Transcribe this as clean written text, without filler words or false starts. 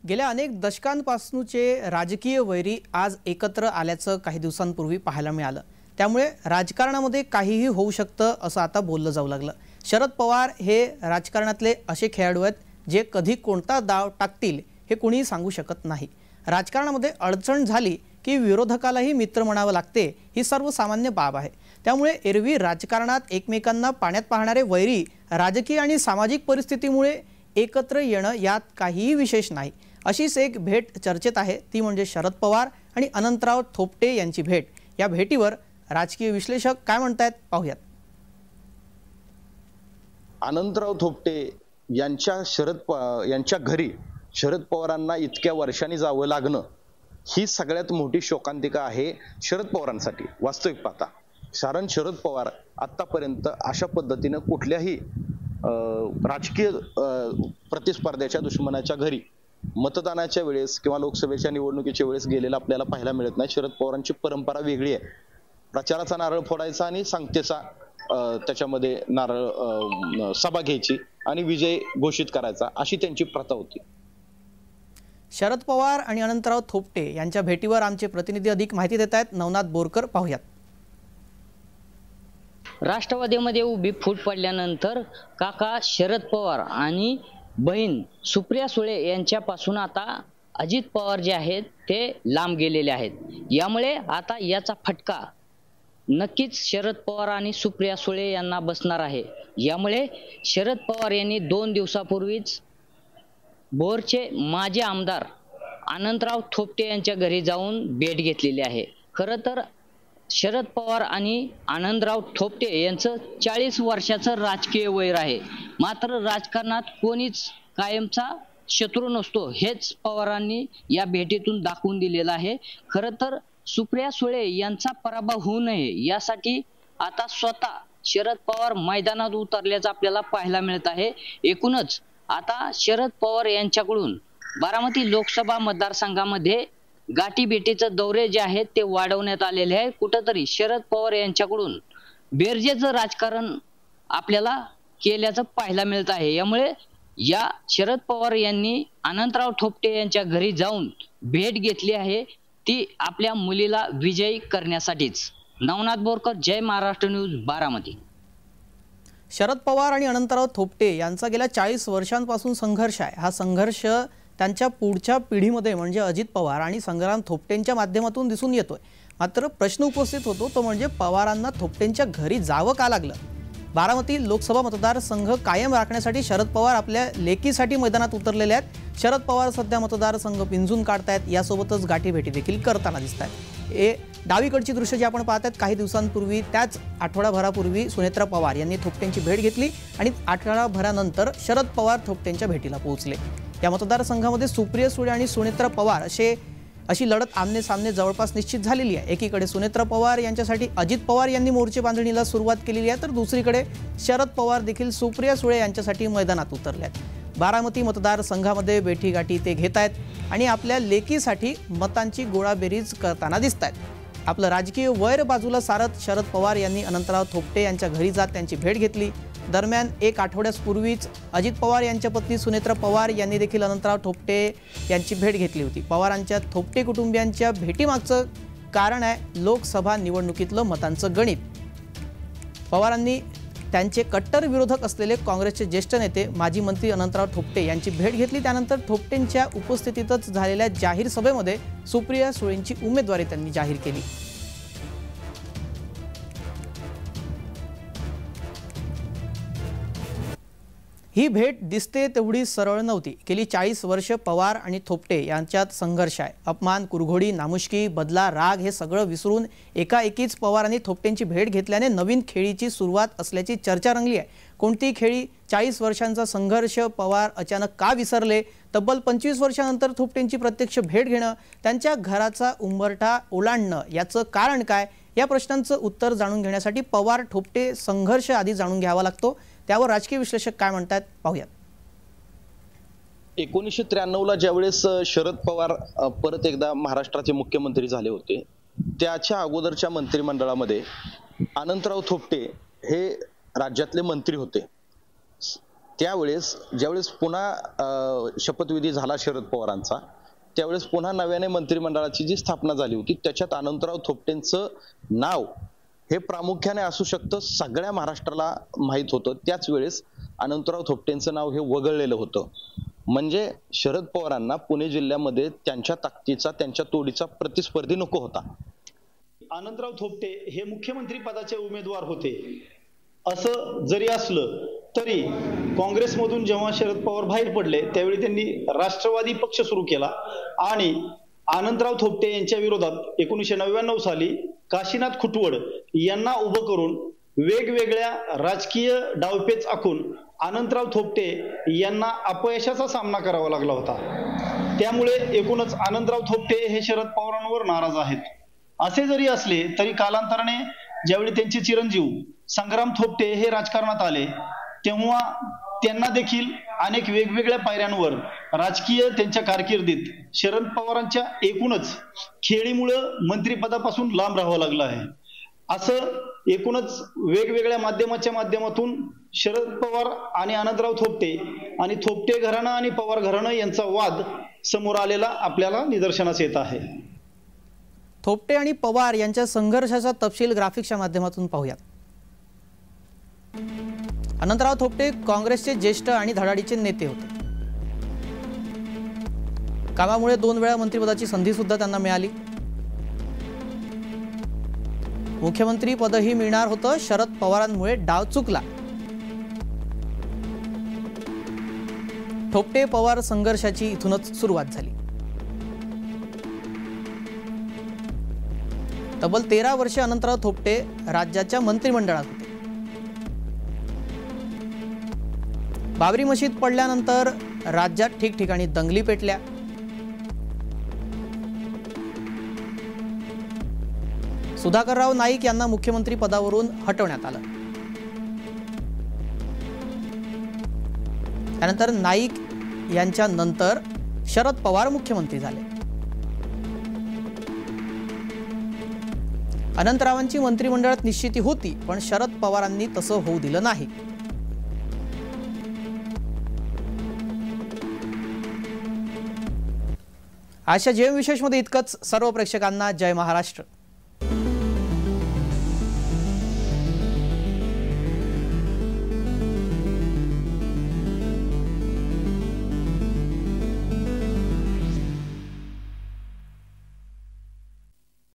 गेल्या अनेक दशकांपासूनचे राजकीय वैरी आज एकत्र आल्याचं काही दिवसांपूर्वी पाहायला मिळालं। त्यामुळे राजकारणामध्ये काहीही होऊ शकतं असं आता बोललं जाऊ लागलं। शरद पवार हे राजकारणातले असे खेळाडू आहेत जे कधी कोणता डाव टाकतील हे कोणी सांगू शकत नाही। राजकारणामध्ये अडचण झाली की विरोधकालाही मित्र म्हणावं लागते ही सर्वसामान्य बाब आहे। त्यामुळे एरवी राजकारणात एकमेकांना पाण्यात पाहणारे वैरी राजकीय आणि सामाजिक परिस्थितीमुळे एकत्र येणं यात काहीही विशेष नाही। अशीच एक भेट चर्चेत आहे, ती म्हणजे शरद पवार आणि अनंतराव थोपटे यांची भेट। या भेटीवर राजकीय विश्लेषक काय म्हणतात पाहूयात। अनंतराव थोपटे यांच्या घरी शरद पवारांना इतक्या वर्षांनी जावं लागणं ही सगळ्यात मोठी शोकांतिका आहे शरद पवारांसाठी वास्तविक पाहता। कारण शरद पवार आतापर्यंत अशा पद्धतीने कुठल्याही राजकीय प्रतिस्पर्ध्याच्या दुश्मनाच्या घरी मतदानाच्या वेळेस किंवा लोकसभेच्या निवडणुकीच्या वेळेस गेलेला आपल्याला पाहायला मिळत नाही। शरद पवारांची परंपरा वेगळी आहे, प्रचाराचा नारळ फोडायचा आणि सांगतेचा त्याच्यामध्ये नारळ सभा घ्यायची आणि विजय घोषित करायचा अशी त्यांची प्रथा होती। शरद पवार आणि अनंतराव थोपटे यांच्या भेटीवर आमचे प्रतिनिधी अधिक माहिती देत आहेत। नवनाथ बोरकर पाहूयात। राष्ट्रवादीमध्ये उभी फूट पडल्यानंतर काका शरद पवार आणि बहीण सुप्रिया सुळे यांच्यापासून आता अजित पवार जे आहेत ते लांब गेलेले आहेत। यामुळे आता याचा फटका नक्कीच शरद पवार आणि सुप्रिया सुळे यांना बसणार आहे। यामुळे शरद पवार यांनी 2 दिवसापूर्वीच भोरचे माजी आमदार अनंतराव थोपटे यांच्या घरी जाऊन भेट घेतलेली आहे। खरं तर शरद पवार आणि आनंदराव थोपटे यांचं 40 वर्षाचं राजकीय वैर आहे। मात्र राजकारणात कोणीच कायमचा शत्रू नसतो हेच पवारांनी या भेटीतून दाखवून दिलेलं आहे। खरं तर सुप्रिया सुळे यांचा पराभव होऊ नये यासाठी आता स्वतः शरद पवार मैदानात उतरल्याचं आपल्याला पाहायला मिळत आहे। एकूणच आता शरद पवार यांच्याकडून बारामती लोकसभा मतदारसंघामध्ये गाठीभेटीचे दौरे जे आहेत ते वाढवण्यात आलेले आहे। कुठेतरी शरद पवार यांच्याकडून बेरजेचं राजकारण आपल्याला केल्याचं पाहायला मिळत आहे। यामुळे या शरद पवार यांनी अनंतराव थोपटे यांच्या घरी जाऊन भेट घेतली आहे, ती आपल्या मुलीला विजयी करण्यासाठीच। नवनाथ बोरकर, जय महाराष्ट्र न्यूज, बारामती। शरद पवार आणि अनंतराव थोपटे यांचा गेल्या 40 वर्षांपासून संघर्ष आहे। हा संघर्ष त्यांच्या पुढच्या पिढीमध्ये म्हणजे अजित पवार आणि संग्राम थोपटेंच्या माध्यमातून दिसून येतोय। मात्र प्रश्न उपस्थित होतो तो म्हणजे पवारांना थोपटेंच्या घरी जावं का लागलं। बारामती लोकसभा मतदारसंघ कायम राखण्यासाठी शरद पवार आपल्या लेकीसाठी मैदानात उतरलेले आहेत। शरद पवार सध्या मतदारसंघ पिंजून काढतायत, यासोबतच गाठीभेटी देखील करताना दिसतात। डावीकडची दृश्य जे आपण पाहत आहेत, काही दिवसांपूर्वी त्याच आठवडाभरापूर्वी सुनेत्रा पवार यांनी थोपटेंची भेट घेतली आणि आठवडाभरानंतर शरद पवार थोपटेंच्या भेटीला पोहोचले। या मतदारसंघामध्ये सुप्रिया सुळे आणि सुनेत्रा पवार अशी लढत आमने सामने जवळपास निश्चित झालेली आहे। एकीकडे सुनेत्रा पवार यांच्यासाठी अजित पवार यांनी मोर्चे बांधणीला सुरुवात केलेली आहे, तर दुसरीकडे शरद पवार देखील सुप्रिया सुळे यांच्यासाठी मैदानात उतरले आहेत। बारामती मतदारसंघामध्ये बेठीगाठी ते घेत आहेत आणि आपल्या लेकीसाठी मतांची गोळाबेरीज करताना दिसत आहेत। आपलं राजकीय वैर बाजूला सारत शरद पवार यांनी अनंतराव थोपटे यांच्या घरी जात त्यांची भेट घेतली। दरम्यान 1 आठवड्यापूर्वीच अजित पवार यांच्या पत्नी सुनेत्रा पवार यांनी देखील अनंतराव थोपटे यांची भेट घेतली होती। पवारांच्या थोपटे कुटुंबियांच्या भेटीमागचं कारण आहे लोकसभा निवडणुकीतलं मतांचं गणित। पवारांनी त्यांचे कट्टर विरोधक असलेले काँग्रेसचे ज्येष्ठ नेते माजी मंत्री अनंतराव थोपटे यांची भेट घेतली। त्यानंतर थोपटेंच्या उपस्थितीतच झालेल्या जाहीर सभेमध्ये सुप्रिया सुळेंची उमेदवारी त्यांनी जाहीर केली। ही भेट दिसते तेवढी सरळ नव्हती। गेली 40 वर्ष पवार आणि थोपटे यांच्यात संघर्ष आहे। अपमान, कुरघोडी, नामुष्की, बदला, राग हे सगळं विसरून एकाएकीच पवारांनी थोपटेंची भेट घेतल्याने नवीन खेळीची सुरुवात असल्याची चर्चा रंगली आहे। कोणती खेळी? 40 वर्षांचा संघर्ष पवार अचानक का विसरले? तब्बल 25 वर्षांनंतर थोपटेंची प्रत्यक्ष भेट घेणं, त्यांच्या घराचा उंबरठा ओलांडणं याचं कारण काय? या प्रश्नांचं उत्तर जाणून घेण्यासाठी पवार थोपटे संघर्ष आधी जाणून घ्यावा लागतो। त्यावर राजकीय विश्लेषक काय म्हणतात पाहूयात। 1993ला ज्यावेळेस शरद पवार परत एकदा महाराष्ट्राचे मुख्यमंत्री झाले होते, त्याच्या अगोदरच्या मंत्रिमंडळामध्ये अनंतराव थोपटे हे राज्यातले मंत्री होते। त्यावेळेस ज्यावेळेस पुन्हा शपथविधी झाला शरद पवारांचा, त्यावेळेस पुन्हा नव्याने मंत्रिमंडळाची जी स्थापना झाली होती त्याच्यात अनंतराव थोपटेंचं नाव हे प्रामुख्याने असू शकतं, सगळ्या महाराष्ट्राला माहीत होतं. त्याच वेळेस अनंतराव थोपटेंचं नाव हे वगळलेलं होतं. म्हणजे शरद पवारांना पुणे जिल्ह्यामध्ये त्यांच्या ताकदीचा, त्यांच्या तोडीचा प्रतिस्पर्धी नको होता. अनंतराव थोपटे हे मुख्यमंत्री पदाचे उमेदवार होते. असं जरी असलं तरी काँग्रेसमधून जेव्हा शरद पवार बाहेर पडले त्यावेळी त्यांनी राष्ट्रवादी पक्ष सुरू केला आणि अनंतराव थोपटे यांच्या विरोधात 1999 साली काशीनाथ खुटवड यांना उभं करून वेगवेगळ्या राजकीय डावपेच आखून अनंतराव थोपटे यांना अपयशाचा सामना करावा लागला होता. त्यामुळे एकूणच अनंतराव थोपटे हे शरद पवारांवर नाराज आहेत. असे जरी असले तरी कालांतराने ज्यावेळी त्यांचे चिरंजीव संग्राम थोपटे हे राजकारणात आले तेव्हा त्यांना देखील अनेक वेगवेगळ्या पायऱ्यांवर राजकीय त्यांच्या कारकिर्दीत शरद पवारांच्या एकूणच खेळीमुळं मंत्रिपदापासून लांब राहावं लागलं आहे. असं एकूणच वेगवेगळ्या माध्यमाच्या माध्यमातून शरद पवार आणि अनंतराव थोपटे आणि थोपटे घराणं आणि पवार घराणं यांचा वाद समोर आलेला आपल्याला निदर्शनास येत आहे. थोपटे आणि पवार यांच्या संघर्षाचा तपशील ग्राफिक्सच्या माध्यमातून पाहूयात. अनंतराव थोपटे काँग्रेसचे ज्येष्ठ आणि धडाडीचे नेते होते. कामामुळे 2 वेळा मंत्रिपदाची संधी सुद्धा त्यांना मिळाली. मुख्यमंत्री पदही मिळणार होतं. शरद पवारांमुळे डाव चुकला. थोपटे पवार संघर्षाची इथूनच सुरुवात झाली. तब्बल 13 वर्षे अनंतराव थोपटे राज्याच्या मंत्रिमंडळात होते. बाबरी मशीद पडल्यानंतर राज्यात ठिकठिकाणी दंगली पेटल्या. सुधाकरराव नाईक यांना मुख्यमंत्री पदावरून हटवण्यात आलं. त्यानंतर नाईक यांच्या नंतर शरद पवार मुख्यमंत्री झाले. अनंतरावांची मंत्रिमंडळात निश्चिती होती पण शरद पवारांनी तसं होऊ दिलं नाही. आजच्या जेम विशेषमध्ये इतकंच. सर्व प्रेक्षकांना जय महाराष्ट्र.